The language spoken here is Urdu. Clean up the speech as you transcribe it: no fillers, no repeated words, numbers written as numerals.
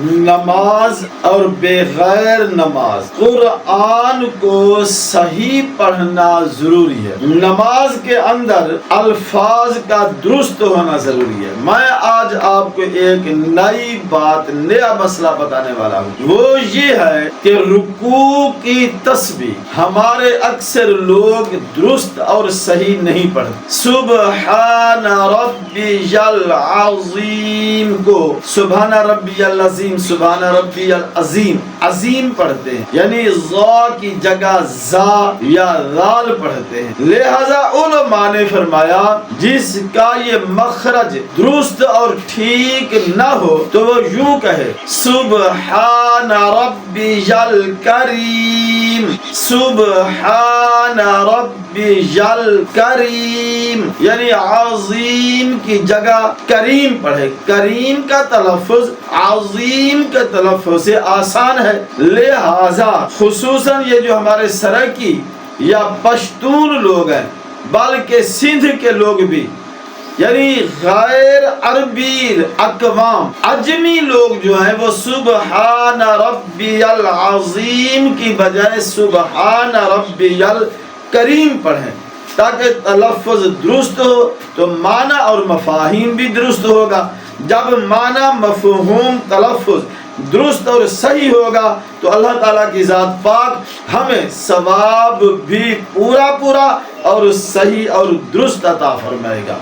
نماز اور بغیر نماز قرآن کو صحیح پڑھنا ضروری ہے۔ نماز کے اندر الفاظ کا درست ہونا ضروری ہے۔ میں آج آپ کو ایک نئی بات، نیا مسئلہ بتانے والا ہوں، وہ یہ ہے کہ رکوع کی تسبیح ہمارے اکثر لوگ درست اور صحیح نہیں پڑھتے۔ سبحان ربی العظیم کو سبحان ربی العظیم، سبحان ربی العظیم، عظیم پڑھتے ہیں، یعنی ضا کی جگہ زا یا ذال پڑھتے ہیں۔ لہذا علماء نے فرمایا جس کا یہ مخرج درست اور ٹھیک نہ ہو تو وہ یوں کہے سبحان ربی الکریم، سبحان ربی الکریم، یعنی عظیم کی جگہ کریم پڑھے۔ کریم کا تلفظ عظیم کے تلفظ سے آسان ہے، لہذا خصوصاً یہ جو ہمارے سرائکی یا پشتون لوگ ہیں، بلکہ سندھ کے لوگ بھی، یعنی غیر عربی اقوام، عجمی لوگ جو ہیں وہ سبحان ربی العظیم کی بجائے سبحان ربی الکریم پڑھیں تاکہ تلفظ درست ہو تو معنی اور مفاہیم بھی درست ہوگا۔ جب معنی، مفہوم، تلفظ درست اور صحیح ہوگا تو اللہ تعالیٰ کی ذات پاک ہمیں ثواب بھی پورا اور صحیح اور درست عطا فرمائے گا۔